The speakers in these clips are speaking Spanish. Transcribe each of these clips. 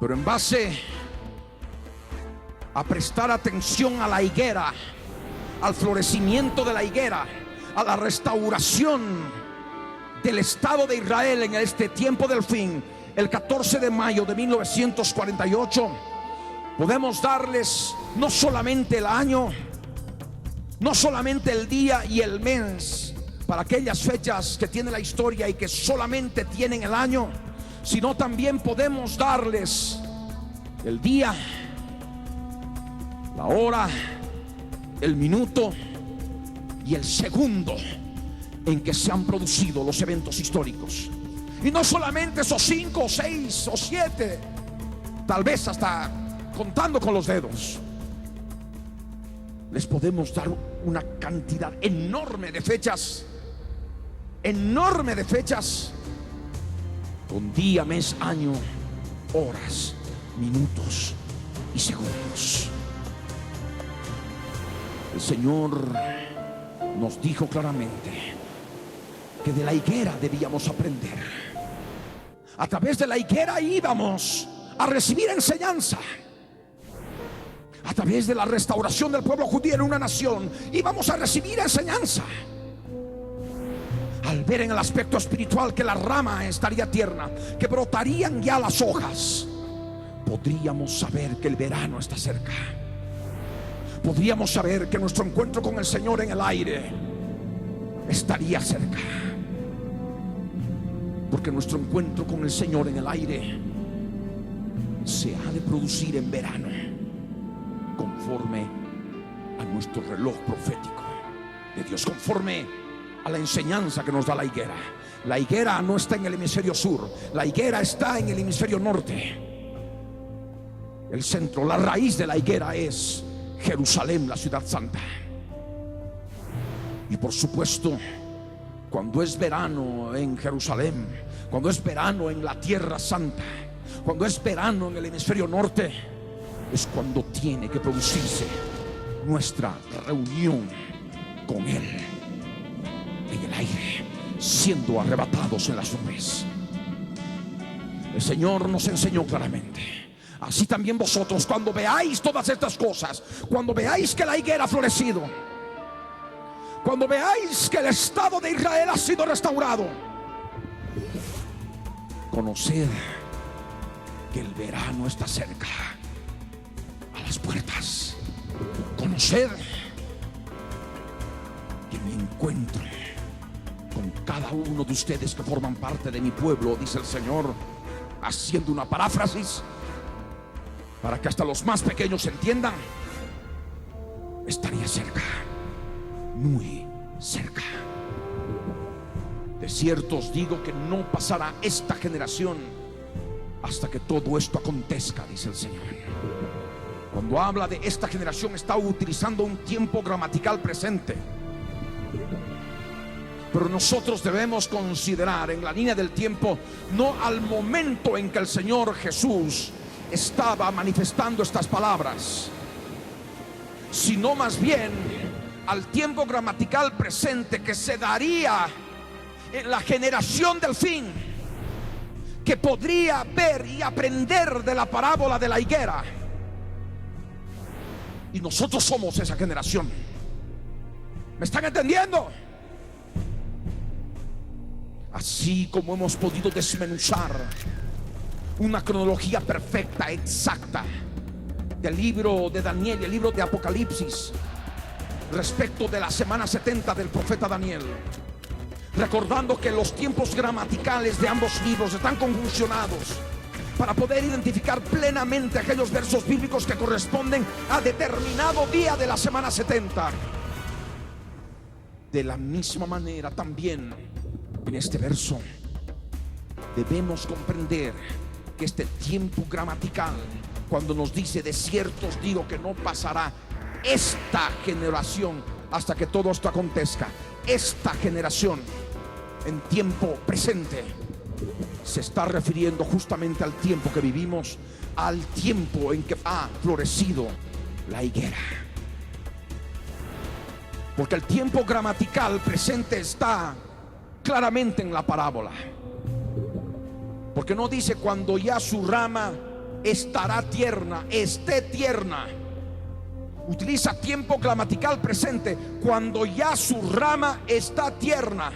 Pero en base a prestar atención a la higuera, al florecimiento de la higuera, a la restauración del Estado de Israel en este tiempo del fin, el 14 de mayo de 1948, podemos darles no solamente el año, no solamente el día y el mes, para aquellas fechas que tiene la historia y que solamente tienen el año, sino también podemos darles el día, la hora, el minuto y el segundo en que se han producido los eventos históricos. Y no solamente esos 5, 6 o 7, tal vez hasta contando con los dedos. Les podemos dar una cantidad enorme de fechas, con día, mes, año, horas, minutos y segundos. El Señor nos dijo claramente que de la higuera debíamos aprender. A través de la higuera íbamos a recibir enseñanza. A través de la restauración del pueblo judío en una nación íbamos a recibir enseñanza. Al ver en el aspecto espiritual que la rama estaría tierna, que brotarían ya las hojas, podríamos saber que el verano está cerca. Podríamos saber que nuestro encuentro con el Señor en el aire estaría cerca. Porque nuestro encuentro con el Señor en el aire se ha de producir en verano, conforme a nuestro reloj profético de Dios, conforme a la enseñanza que nos da la higuera. La higuera no está en el hemisferio sur, la higuera está en el hemisferio norte. El centro, la raíz de la higuera es Jerusalén, la ciudad santa. Y por supuesto, cuando es verano en Jerusalén, cuando es verano en la tierra santa, cuando es verano en el hemisferio norte, es cuando tiene que producirse nuestra reunión con Él en el aire, siendo arrebatados en las nubes. El Señor nos enseñó claramente. Así también vosotros, cuando veáis todas estas cosas, cuando veáis que la higuera ha florecido, cuando veáis que el Estado de Israel ha sido restaurado, conoced que el verano está cerca, a las puertas. Conoced que mi encuentro con cada uno de ustedes que forman parte de mi pueblo, dice el Señor, haciendo una paráfrasis para que hasta los más pequeños entiendan, estaría cerca, muy cerca. De cierto os digo que no pasará esta generación hasta que todo esto acontezca, dice el Señor. Cuando habla de esta generación, está utilizando un tiempo gramatical presente. Pero nosotros debemos considerar en la línea del tiempo, no al momento en que el Señor Jesús estaba manifestando estas palabras, sino más bien al tiempo gramatical presente que se daría en la generación del fin, que podría ver y aprender de la parábola de la higuera. Y nosotros somos esa generación. ¿Me están entendiendo? Así como hemos podido desmenuzar una cronología perfecta, exacta, del libro de Daniel y el libro de Apocalipsis respecto de la semana 70 del profeta Daniel, recordando que los tiempos gramaticales de ambos libros están conjuncionados para poder identificar plenamente aquellos versos bíblicos que corresponden a determinado día de la semana 70. De la misma manera también en este verso debemos comprender que este tiempo gramatical, cuando nos dice de cierto os digo que no pasará esta generación hasta que todo esto acontezca, esta generación en tiempo presente, se está refiriendo justamente al tiempo que vivimos, al tiempo en que ha florecido la higuera. Porque el tiempo gramatical presente está claramente en la parábola. Porque no dice cuando ya su rama estará tierna, esté tierna. Utiliza tiempo gramatical presente, cuando ya su rama está tierna.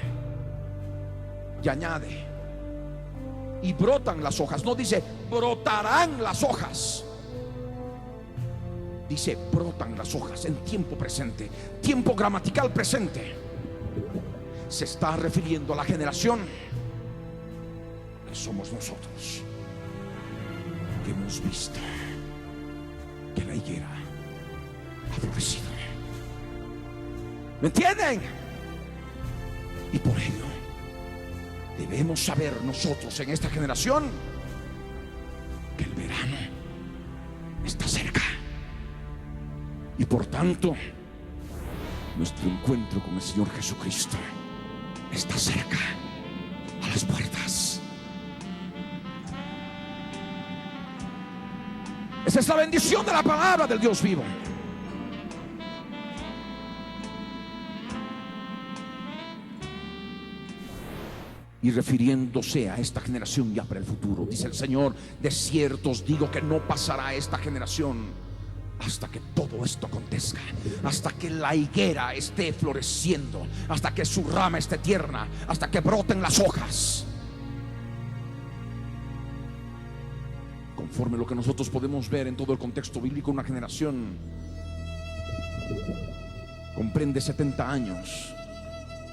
Y añade, y brotan las hojas. No dice brotarán las hojas, dice brotan las hojas en tiempo presente, tiempo gramatical presente. Se está refiriendo a la generación que somos nosotros, que hemos visto que la higuera ha florecido. ¿Me entienden? Y por ello debemos saber nosotros en esta generación que el verano está cerca, y por tanto nuestro encuentro con el Señor Jesucristo está cerca, a las puertas. Esa es la bendición de la palabra del Dios vivo. Y refiriéndose a esta generación ya para el futuro, dice el Señor: de cierto os digo que no pasará esta generación hasta que todo esto acontezca, hasta que la higuera esté floreciendo, hasta que su rama esté tierna, hasta que broten las hojas. Conforme lo que nosotros podemos ver en todo el contexto bíblico, una generación comprende 70 años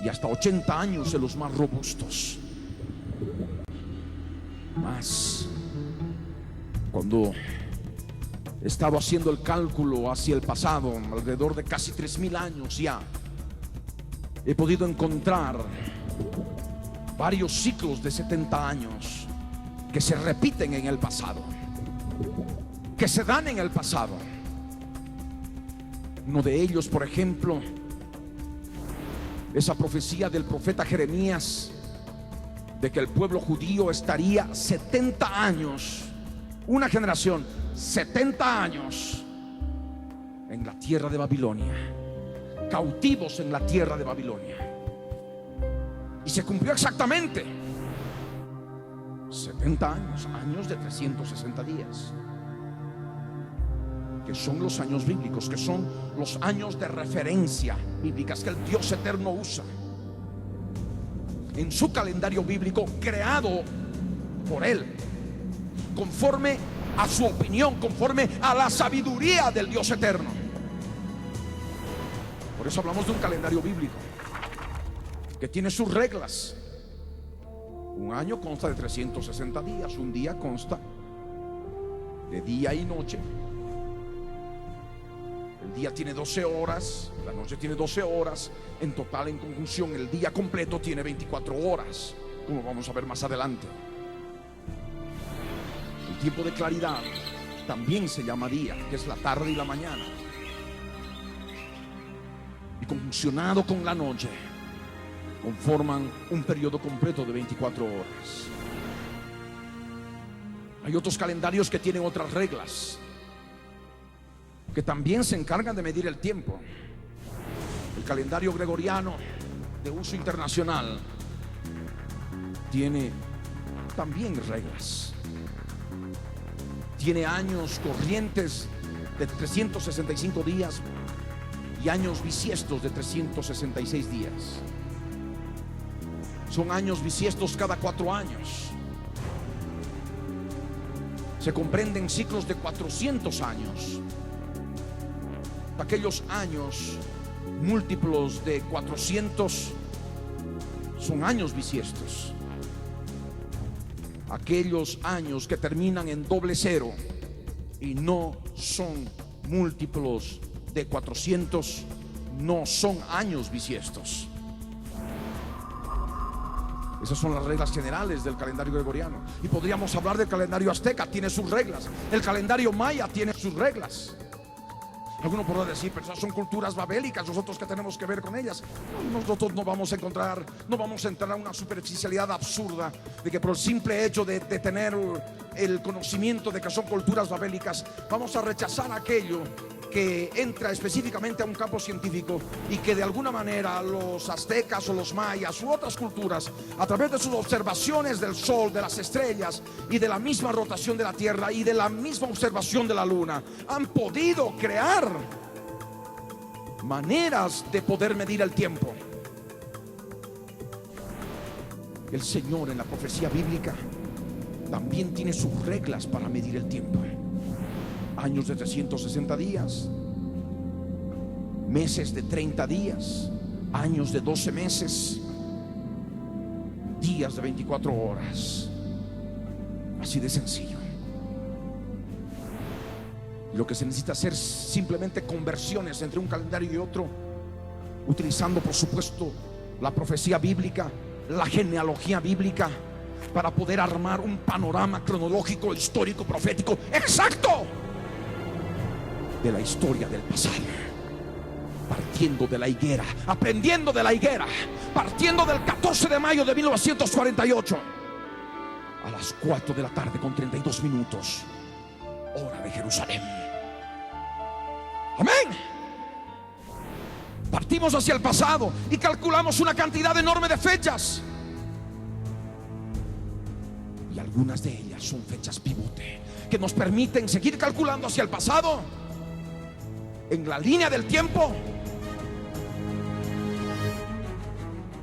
y hasta 80 años de los más robustos. Más, cuando he estado haciendo el cálculo hacia el pasado, alrededor de casi 3000 años ya, he podido encontrar varios ciclos de 70 años que se repiten en el pasado, que se dan en el pasado. Uno de ellos, por ejemplo, esa profecía del profeta Jeremías de que el pueblo judío estaría 70 años, una generación, 70 años en la tierra de Babilonia, cautivos en la tierra de Babilonia. Y se cumplió exactamente 70 años, años de 360 días, que son los años bíblicos, que son los años de referencia bíblicas que el Dios eterno usa en su calendario bíblico, creado por Él, conforme a su opinión, conforme a la sabiduría del Dios eterno. Por eso hablamos de un calendario bíblico que tiene sus reglas. Un año consta de 360 días, un día consta de día y noche. El día tiene 12 horas, la noche tiene 12 horas. En total, en conjunción, el día completo tiene 24 horas, como vamos a ver más adelante. El tiempo de claridad también se llama día, que es la tarde y la mañana. Y conjuncionado con la noche, conforman un periodo completo de 24 horas. Hay otros calendarios que tienen otras reglas, que también se encargan de medir el tiempo. El calendario gregoriano de uso internacional tiene también reglas. Tiene años corrientes de 365 días y años bisiestos de 366 días. Son años bisiestos cada 4 años. Se comprenden ciclos de 400 años. Aquellos años múltiplos de 400 son años bisiestos. Aquellos años que terminan en doble cero y no son múltiplos de 400 no son años bisiestos. Esas son las reglas generales del calendario gregoriano. Y podríamos hablar del calendario azteca, tiene sus reglas. El calendario maya tiene sus reglas. Alguno podrá decir, pero esas son culturas babélicas, nosotros que tenemos que ver con ellas. Nosotros no vamos a encontrar, no vamos a entrar a una superficialidad absurda de que por el simple hecho de tener el conocimiento de que son culturas babélicas, vamos a rechazar aquello que entra específicamente a un campo científico y que de alguna manera los aztecas o los mayas u otras culturas, a través de sus observaciones del sol, de las estrellas y de la misma rotación de la tierra y de la misma observación de la luna, han podido crear maneras de poder medir el tiempo. El Señor en la profecía bíblica también tiene sus reglas para medir el tiempo. Años de 360 días, meses de 30 días, años de 12 meses, días de 24 horas. Así de sencillo. Lo que se necesita hacer es simplemente conversiones entre un calendario y otro, utilizando por supuesto la profecía bíblica, la genealogía bíblica, para poder armar un panorama cronológico, histórico, profético exacto de la historia del pasado, partiendo de la higuera, aprendiendo de la higuera, partiendo del 14 de mayo de 1948 a las 4 de la tarde con 32 minutos, hora de Jerusalén. Amén. Partimos hacia el pasado y calculamos una cantidad enorme de fechas, y algunas de ellas son fechas pivote que nos permiten seguir calculando hacia el pasado en la línea del tiempo,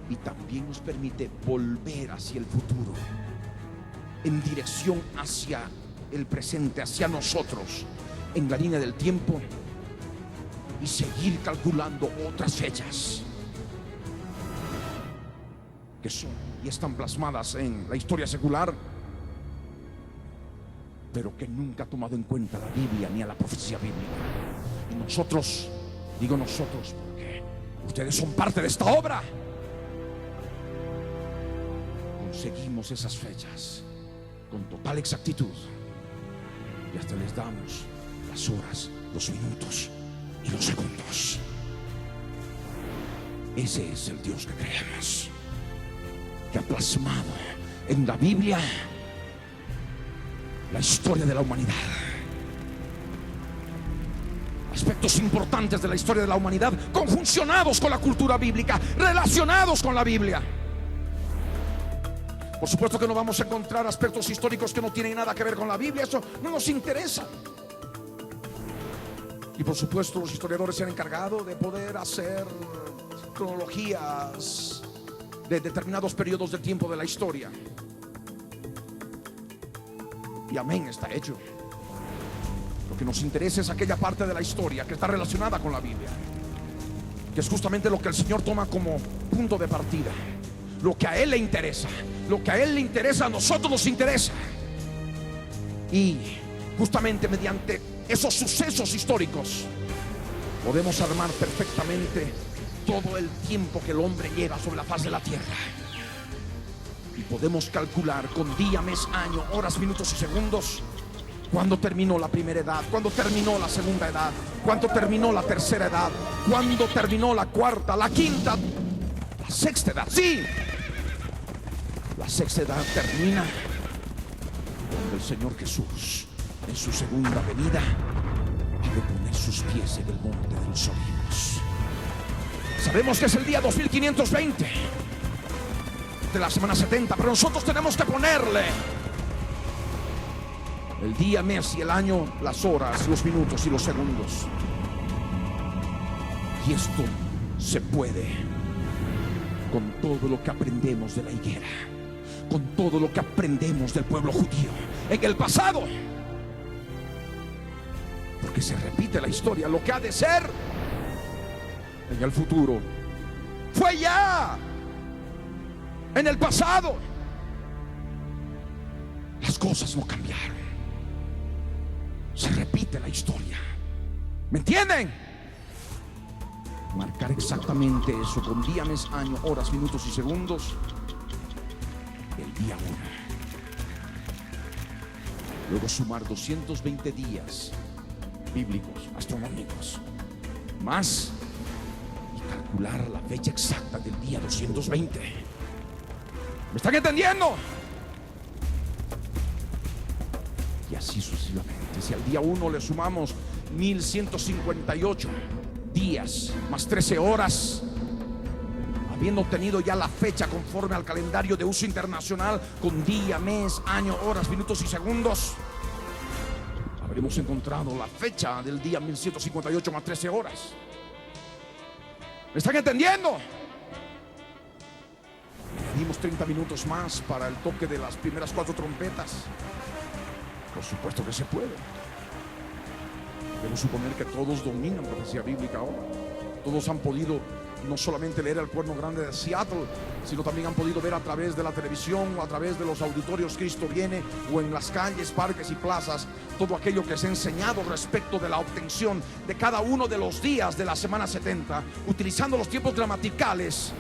y también nos permite volver hacia el futuro en dirección hacia el presente, hacia nosotros en la línea del tiempo, y seguir calculando otras fechas que son y están plasmadas en la historia secular, pero que nunca ha tomado en cuenta la Biblia ni a la profecía bíblica. Y nosotros, digo nosotros porque ustedes son parte de esta obra, conseguimos esas fechas con total exactitud, y hasta les damos las horas, los minutos y los segundos. Ese es el Dios que creemos, que ha plasmado en la Biblia la historia de la humanidad, aspectos importantes de la historia de la humanidad conjuncionados con la cultura bíblica, relacionados con la Biblia. Por supuesto que no vamos a encontrar aspectos históricos que no tienen nada que ver con la Biblia, eso no nos interesa. Y por supuesto los historiadores se han encargado de poder hacer cronologías de determinados periodos del tiempo de la historia. Y amén, está hecho. Lo que nos interesa es aquella parte de la historia que está relacionada con la Biblia, que es justamente lo que el Señor toma como punto de partida. Lo que a Él le interesa, lo que a Él le interesa, a nosotros nos interesa. Y justamente mediante esos sucesos históricos podemos armar perfectamente todo el tiempo que el hombre lleva sobre la faz de la tierra, y podemos calcular con día, mes, año, horas, minutos y segundos cuándo terminó la primera edad, cuándo terminó la segunda edad, cuándo terminó la tercera edad, cuándo terminó la cuarta, la quinta, la sexta edad. Sí, la sexta edad termina cuando el Señor Jesús en su segunda venida ha de poner sus pies en el monte de los olivos. Sabemos que es el día 2520 de la semana 70, pero nosotros tenemos que ponerle el día, mes y el año, las horas, los minutos y los segundos. Y esto se puede con todo lo que aprendemos de la higuera, con todo lo que aprendemos del pueblo judío en el pasado, porque se repite la historia. Lo que ha de ser en el futuro fue ya en el pasado. Las cosas no cambiaron, se repite la historia. ¿Me entienden? Marcar exactamente eso con día, mes, año, horas, minutos y segundos. El día 1. Luego sumar 220 días bíblicos, astronómicos, más, y calcular la fecha exacta del día 220. ¿Me están entendiendo? Y así sucesivamente. Si al día 1 le sumamos 1158 días más 13 horas. Habiendo obtenido ya la fecha conforme al calendario de uso internacional, con día, mes, año, horas, minutos y segundos, habremos encontrado la fecha del día 1158 más 13 horas. ¿Me están entendiendo? Dimos 30 minutos más para el toque de las primeras 4 trompetas. Por supuesto que se puede. Debo suponer que todos dominan profecía bíblica ahora. Todos han podido no solamente leer el Cuerno Grande de Seattle, sino también han podido ver a través de la televisión o a través de los auditorios Cristo Viene, o en las calles, parques y plazas, todo aquello que se ha enseñado respecto de la obtención de cada uno de los días de la semana 70, utilizando los tiempos gramaticales